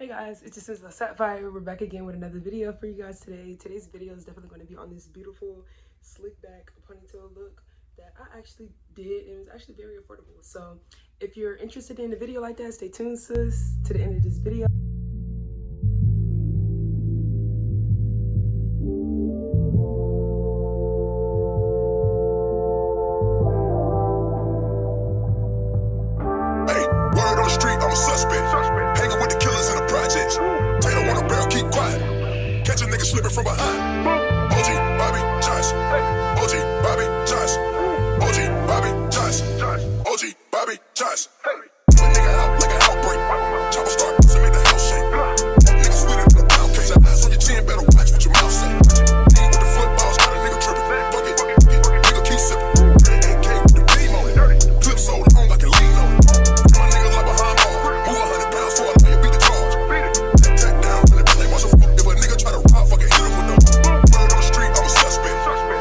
Hey guys, it's just a Sapphire. We're back again with another video for you guys today. Today's video is definitely going to be on this beautiful slick back ponytail look that I actually did, and it was actually very affordable. So if you're interested in a video like that, stay tuned, sis, to the end of this video. Hey, word on the street, I'm a suspect. Hanging with the killers in the projects. Taylor on a barrel, keep quiet. Catch a nigga slipping from behind. OG Bobby Johnson. OG Bobby Johnson. OG Bobby Johnson. OG Bobby Johnson. Put a nigga out like an outbreak. Chopper start busting, make the house shake. Nigga sweeter than a pound cake. Eyes on your chin, better watch what your mouth say. Lean with the footballs, got a nigga tripping. Fuck it, nigga keep sipping. AK with the beam on it. Clip sold on like a lean on it. My nigga like behind ball. Move 100 pounds for a lawyer, beat the charge. Tack down, and the play watch a fuck. If a nigga try to rob, fucking hit him with no. Word on the street, I'm a suspect.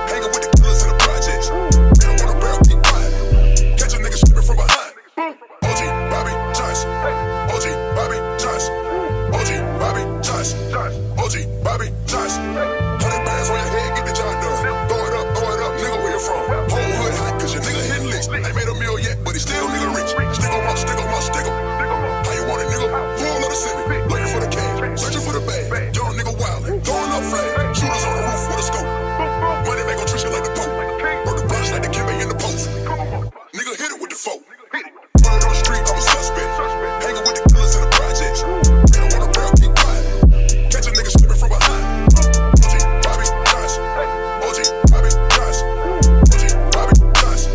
Hanging with the killers in the projects. Taylor on a barrel, keep quiet. Catch a nigga slipping from behind. OG Bobby Johnson. OG Bobby Johnson. OG Bobby Johnson. OG Bobby Johnson. 100 bands on your head, get the job done. Throw it up, nigga, where you from? Whole hood hot, cause your nigga hitting licks. Ain't made a meal yet, but he still nigga rich. Stick on my, stick on my, stick on. How you want it, nigga? Full of the semi. Looking for the cash, searching for the bag. Young nigga wildin', throwing up flag. Shooters on the roof with a scope. Money make gon' treat you like the Pope. Work the blunts like the Kimmy in the post. Nigga hit it with the folk. Word on the street, I'm a suspect. Hanging with the killers in the projects. They don't want a barrel, keep quiet. Catch a nigga slipping from behind. OG Bobby Johnson. OG Bobby Johnson. OG Bobby Johnson.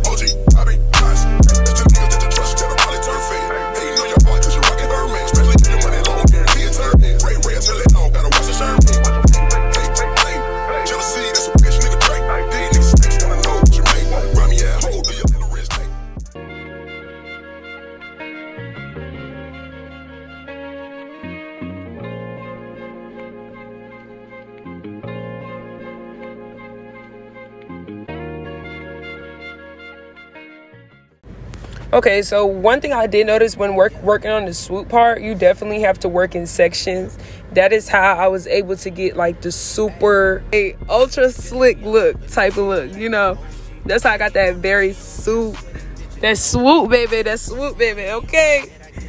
OG Bobby Johnson. That's the niggas that you trust, tell them how they turn fade. Hey, you know your boy, cause you rockin' her man. Especially if your money long, guarantee it's her head. Ray, tell it all, gotta watch the shirt. Hey, jealousy, that's a bitch nigga trait. These niggas snakes wanna know what you made. Run me at hole, do your little wrist tape. Okay, so one thing I did notice when working on the swoop part, you definitely have to work in sections. That is how I was able to get like the super ultra slick look type of look, you know. That's how I got that very swoop, that swoop baby, okay.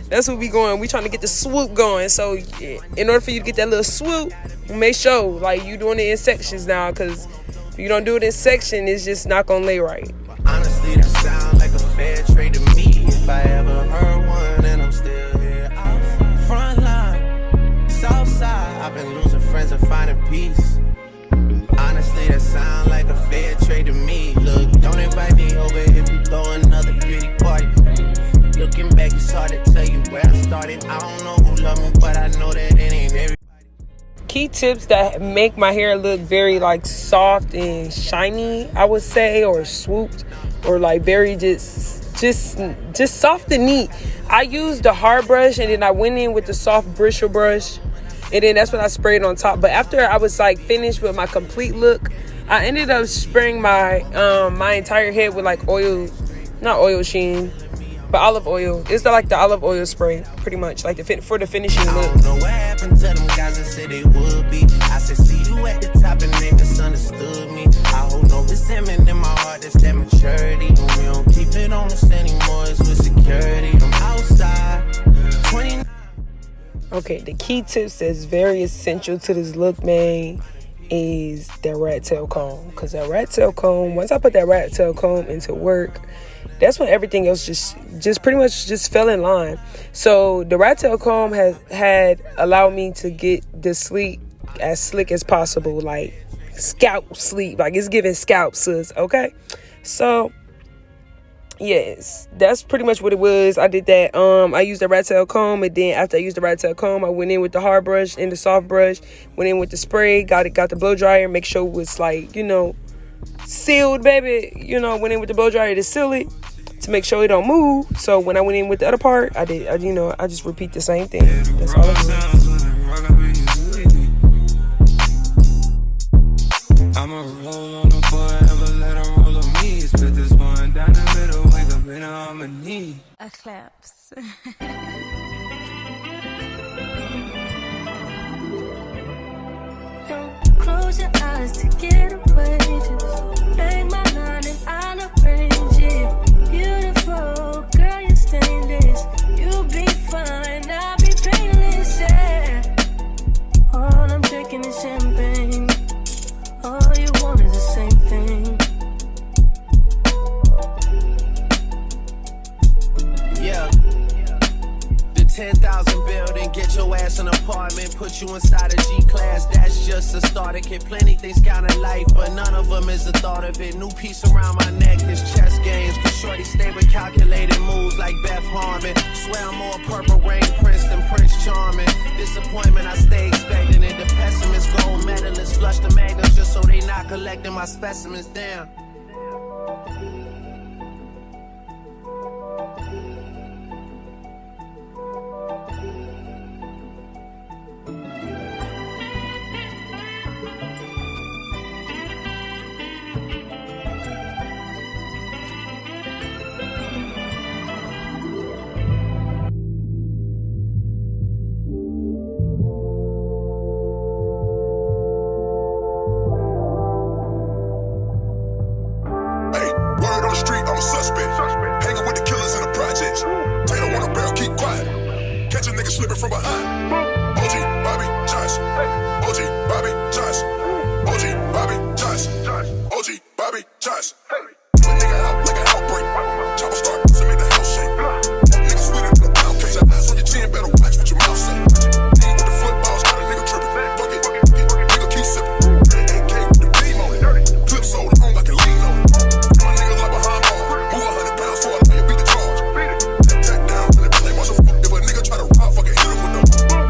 That's what we going. We trying to get the swoop going. So yeah, in order for you to get that little swoop, make sure like you doing it in sections now, because if you don't do it in section, it's just not gonna lay right. Honestly, that sound like a fair trade to me. If I ever heard one, and I'm still here. Front line, south side. I've been losing friends and finding peace. Honestly, that sound like a fair trade to me. Look, don't invite me over if you throw another pretty party. Looking back, it's hard to tell you where I started. I don't know who loved me, but I know that it ain't everybody. Key tips that make my hair look very like soft and shiny, I would say, or swooped, or like very just soft and neat. I used the hard brush, and then I went in with the soft bristle brush, and then that's what I sprayed on top. But after I was like finished with my complete look, I ended up spraying my my entire head with like oil, not oil sheen, but olive oil. It's like the olive oil spray, pretty much, like for the finishing look. I don't know what happened to them guys that said they would be. I said, see you at the top, and they misunderstood me. I hold no resentment in my heart, that's that maturity. And we don't keep it on us anymore, it's with security. I'm outside, 29. Okay, the key tips that's very essential to this look, man, is that rat tail comb. Because that rat tail comb, once I put that rat tail comb into work, that's when everything else just pretty much just fell in line. So the rat tail comb had allowed me to get the sleek as slick as possible, like scalp sleek, like it's giving scalp, sis. Okay, so yes, that's pretty much what it was. I did that. I used the rat tail comb, and then after I used the rat tail comb, I went in with the hard brush and the soft brush. Went in with the spray. Got the blow dryer. Make sure it was like, you know, sealed, baby. You know, went in with the blow dryer to seal it, to make sure it don't move. So when I went in with the other part, I just repeat the same thing. That's all I did. I'ma roll on them forever, let her roll on me. Split this one down the middle, wake up in on my knee. Eclipse. to get away. Just bang my line and I'll arrange it. Beautiful, girl, you're stainless. You'll be fine, I'll be painless, yeah. All I'm drinking is champagne. All you want is the same thing. Yeah. The 10,000 building, get your ass an apartment, put you inside a G-class, that's just a starter kit. Plenty things count in life, but none of them is the thought of it. New piece around my neck, this chess games. Cause shorty stay with calculated moves like Beth Harmon. Swear I'm more purple rain prince than Prince Charming. Disappointment I stay expecting it. The pessimist, gold medalists, flush the magnums just so they not collecting my specimens down. Slipping from behind. OG, Bobby, Johnson. OG, Bobby, Johnson. OG, Bobby, Johnson. OG, Bobby, Johnson. A nigga out like an outbreak. Chopper start, so make the house shake. Nigga sweeter than a pound cake. Eyes on your chin, better watch what your mouth say. Lean with the footballs, got a nigga tripping. Fuck it, nigga keep sipping. AK with the beam on it. Clip sold on, I can lean on it. My nigga like behind ball. Move 100 pounds for a lawyer, beat the charge. Tap down, and play once a fuck. If a nigga try to rob, fucking hit him with no.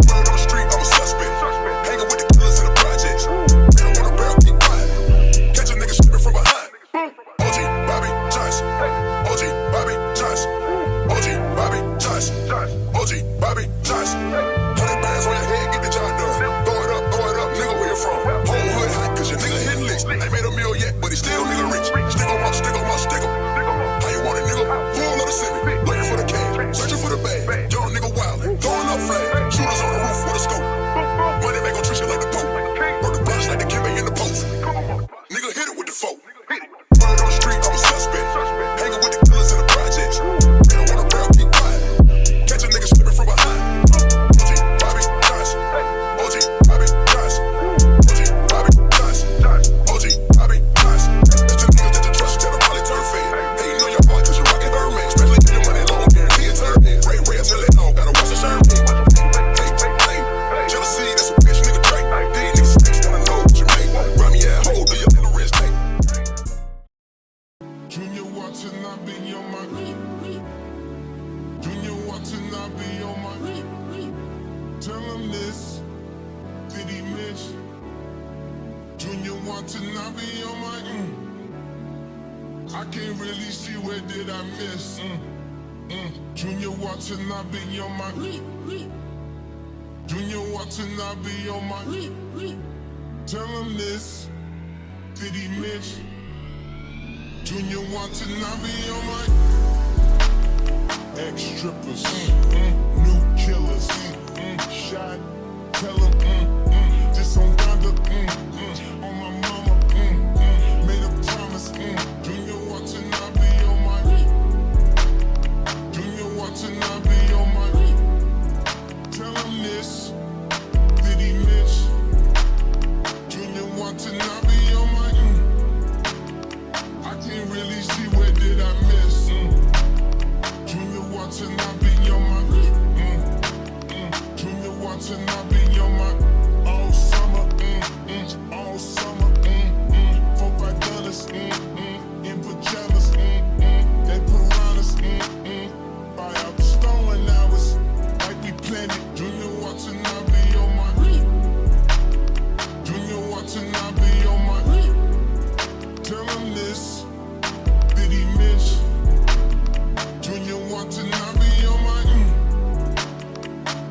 Word on the street, I'm a suspect. Hanging with the killers in the projects. They don't want a barrel, keep quiet. Catch a nigga slipping from behind. OG, Bobby, Johnson. OG, Bobby, Johnson. OG, Bobby, Johnson. OG, Bobby, Johnson. 100 bands on your head, get the job done. Throw it up, nigga, where you from? Whole hood hot, cause your nigga hitting licks. Ain't made a meal yet, but he still nigga rich. Stick on my, stick on my, stick on. How you want it, nigga? Full of the semi. Looking for the cash, searching for the bag. Young nigga wildin', throwing up flag. Shooters on the roof with a scope. Money make gon' treat you like the Pope. Or the blunts like the Kimmy in the post. Nigga hit it with the folk. Word on the street, I'm a suspect. Hanging with the killers in the projects. They don't want a barrel, keep quiet. Catch a nigga slipping from behind. OG, Bobby, Johnson. OG, Bobby, Johnson. OG, Bobby, Johnson. OG, Bobby, Johnson. That's the niggas that you trust, that'll probably turn fade. Hey, you know your boy, cause you're rockin' Hermes. Especially if your money long, guarantee it turn in. Ray, till it long, gotta watch the shirt. Hey, jealousy, that's a bitch nigga trait. These niggas snakes wanna know what you make. Run me at hole, do your little wrist take. Junior watching, I be on my. Junior watching, I be on my. Tell him this, did he miss? Junior watching, I be on my. I can't really see where did I miss. Junior watching, I be on my. Junior watching, I be on my. Tell him this, did he miss? Junior watching, I be on my. Ex-strippers, new killers, shot, tell him, just on Donda, on my mama, made a promise, Junior watching, I be on my. Junior watching, I be on my. Tell him this, did he miss? Junior watching, I be on my. I can't really see where did I miss. Junior watching, I be on my. Junior watching, I be on my. All summer, all summer, $4-5, in pajamas, they piranhas, buy out the stolen hours, like we planned it. Junior watching, I be on my. Junior watching, I be on my. Tell him this, did he miss? Junior watching, I be on my.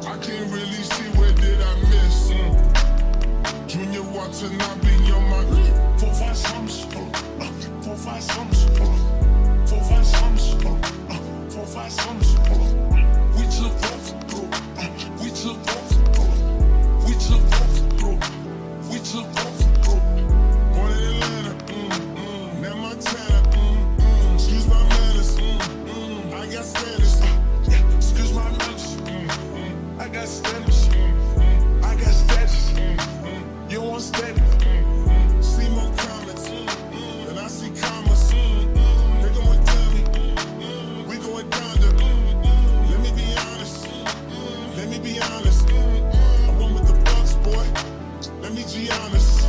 I can't really see where did I miss. Junior watching, I be on my. 4-5 sums, 4-5 sums, 4-5 sums, 4-5 sums. We took both, we took both, we took both, we took both, got standards. I got status. You want status. See more comments. And I see commas. They going tell me. We going down to. Let me be honest. Let me be honest. I went with the Bucks, boy. Let me be honest.